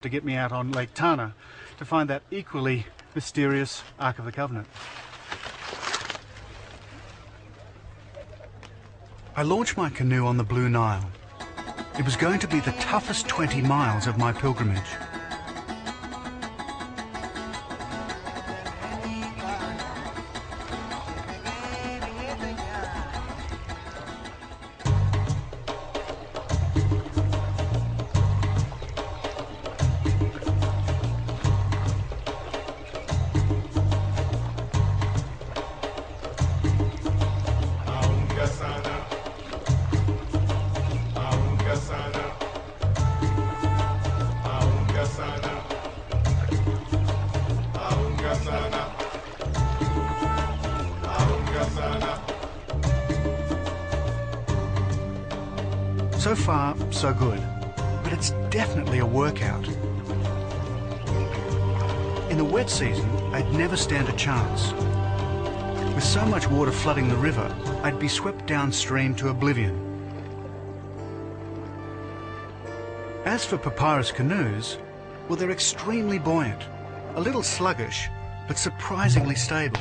to get me out on Lake Tana to find that equally mysterious Ark of the Covenant. I launched my canoe on the Blue Nile. It was going to be the toughest 20 miles of my pilgrimage. So far, so good, but it's definitely a workout. In the wet season, I'd never stand a chance. With so much water flooding the river, I'd be swept downstream to oblivion. As for papyrus canoes, well, they're extremely buoyant, a little sluggish, but surprisingly stable.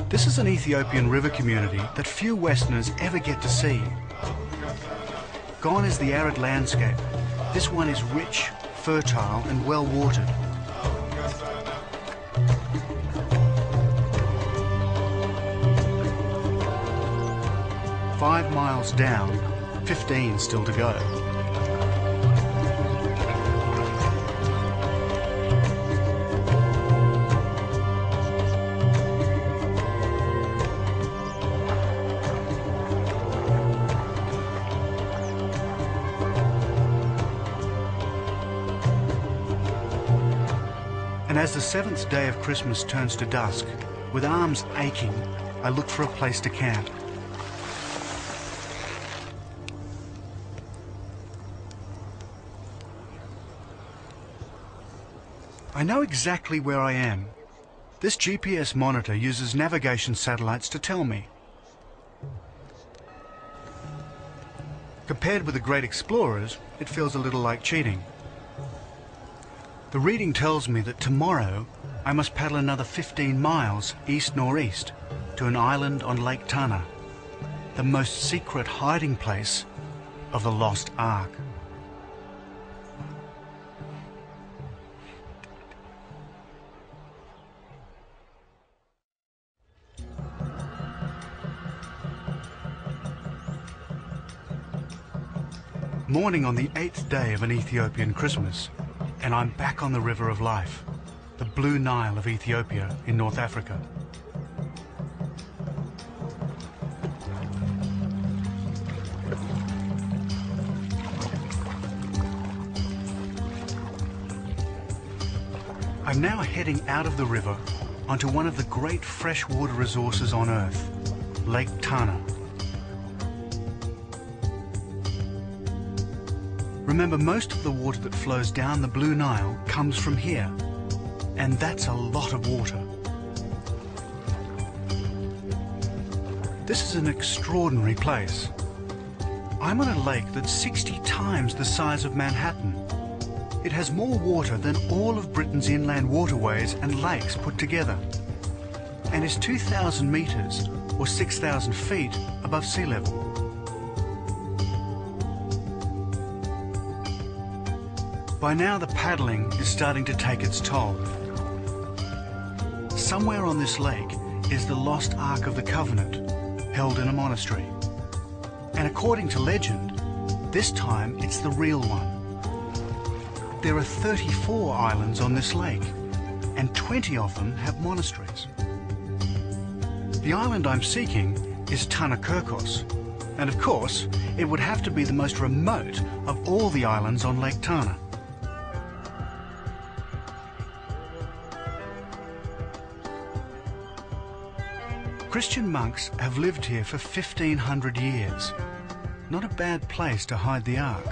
This is an Ethiopian river community that few Westerners ever get to see. Gone is the arid landscape. This one is rich, fertile and well watered. "5 miles down, 15 still to go." And as the 7th day of Christmas turns to dusk, with arms aching, I look for a place to camp. I know exactly where I am. This GPS monitor uses navigation satellites to tell me. Compared with the great explorers, it feels a little like cheating. The reading tells me that tomorrow I must paddle another 15 miles east-northeast to an island on Lake Tana, the most secret hiding place of the lost Ark. Morning on the 8th day of an Ethiopian Christmas, and I'm back on the River of Life, the Blue Nile of Ethiopia in North Africa. I'm now heading out of the river onto one of the great freshwater resources on Earth, Lake Tana. Remember, most of the water that flows down the Blue Nile comes from here, and that's a lot of water. This is an extraordinary place. I'm on a lake that's 60 times the size of Manhattan. It has more water than all of Britain's inland waterways and lakes put together, and is 2,000 meters or 6,000 feet above sea level. By now the paddling is starting to take its toll. Somewhere on this lake is the lost Ark of the Covenant, held in a monastery. And according to legend, this time it's the real one. There are 34 islands on this lake, and 20 of them have monasteries. The island I'm seeking is Tana-Kirkos, and of course it would have to be the most remote of all the islands on Lake Tana. Christian monks have lived here for 1,500 years. Not a bad place to hide the Ark.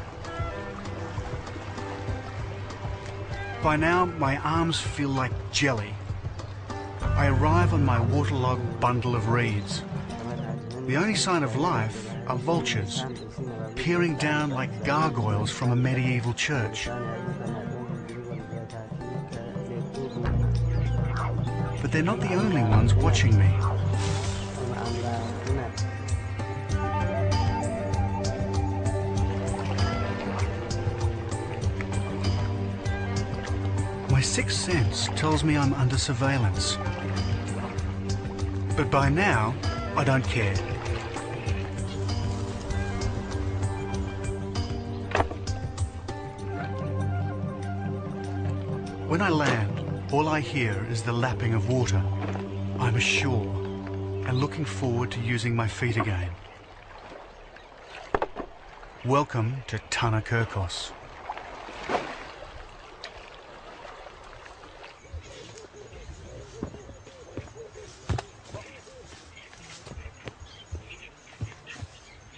By now, my arms feel like jelly. I arrive on my waterlogged bundle of reeds. The only sign of life are vultures, peering down like gargoyles from a medieval church. But they're not the only ones watching me. My sixth sense tells me I'm under surveillance. But by now, I don't care. When I land, all I hear is the lapping of water. I'm ashore and looking forward to using my feet again. Welcome to Sandoros.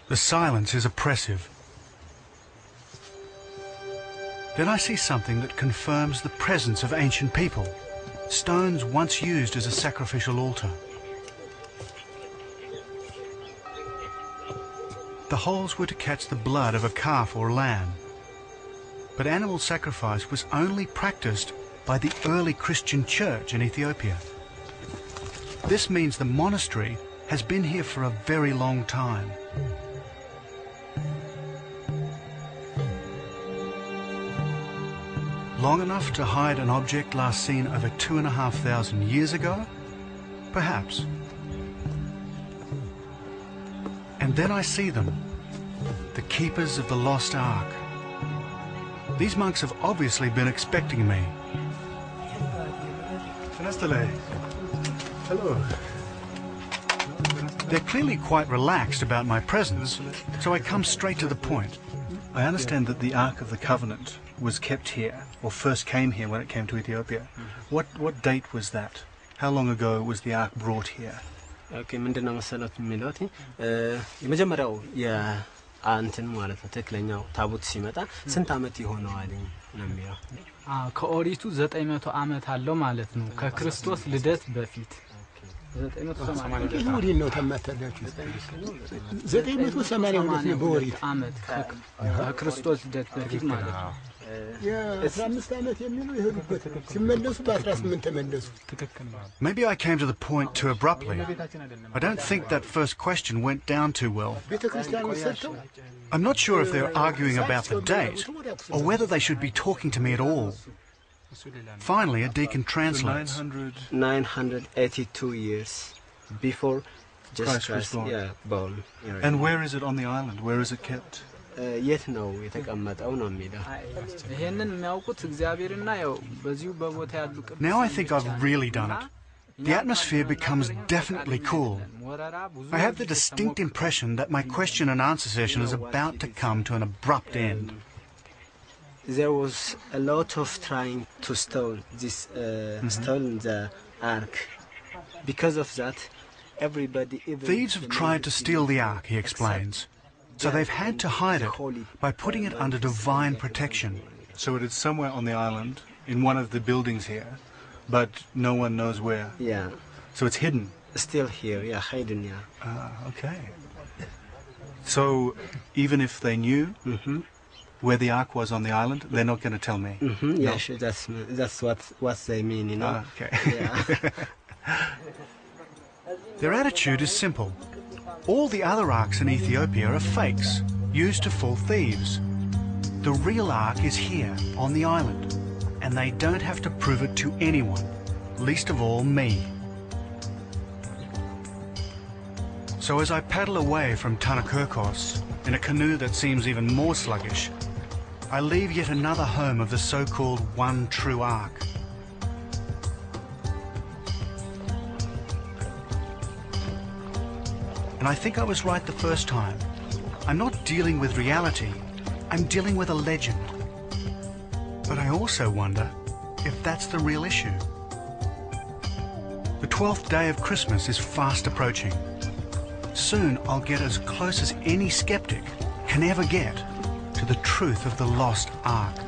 The silence is oppressive. Then I see something that confirms the presence of ancient people, stones once used as a sacrificial altar. The holes were to catch the blood of a calf or lamb, but animal sacrifice was only practiced by the early Christian church in Ethiopia. This means the monastery has been here for a very long time. Long enough to hide an object last seen over 2,500 years ago? Perhaps. And then I see them, the keepers of the lost ark. These monks have obviously been expecting me. Hello. They're clearly quite relaxed about my presence, so I come straight to the point. I understand that the Ark of the Covenant was kept here, or first came here when it came to Ethiopia. What date was that? How long ago was the Ark brought here? Okay, ምንድነው መሰለት የሚሉት የመጀመሪያው አንተን ማለት ነው ተክለኛው ታቦት ሲመጣ ስንት አመት ይሆነዋል ነው የሚለው ከኦሪቱ 900 አመት አለው ማለት ነው ከክርስቶስ ልደት በፊት 980 ነው ተመተላችሁ 980 በኦሪት አመት ከክርስቶስ ልደት በፊት ማለት ነው የ15 አመት የሚሉ ይሄዱበት ሲመለሱ በ18 ተመለሱ Maybe I came to the point too abruptly. I don't think that first question went down too well. I'm not sure if they're arguing about the date or whether they should be talking to me at all. Finally, a deacon translates. 982 years before Christ born. And where is it on the island? Where is it kept? የት ነው የተቀመጠው ነው የሚለው ይሄንን የሚያውቁት እግዚአብሔርና ያው በዚሁ በቦታ ያሉ Now I think I've really done it. The atmosphere becomes definitely cool. I have the distinct impression that my question and answer session is about to come to an abrupt end. There was a lot of trying to steal the ark. Because of that, everybody... Thieves have tried to steal the ark, he explains. So they've had to hide it by putting it under divine protection. So it is somewhere on the island, in one of the buildings here, but no one knows where. Yeah. So it's hidden? Still here, hidden, okay. So even if they knew where the ark was on the island, they're not going to tell me? Yeah, sure, that's what they mean, you know. Okay. Their attitude is simple. All the other arks in Ethiopia are fakes, used to fool thieves. The real ark is here, on the island, and they don't have to prove it to anyone, least of all me. So as I paddle away from Sandoros in a canoe that seems even more sluggish, I leave yet another home of the so-called one true ark. And I think I was right the first time. I'm not dealing with reality, I'm dealing with a legend. But I also wonder if that's the real issue. The 12th day of Christmas is fast approaching. Soon I'll get as close as any skeptic can ever get to the truth of the lost ark.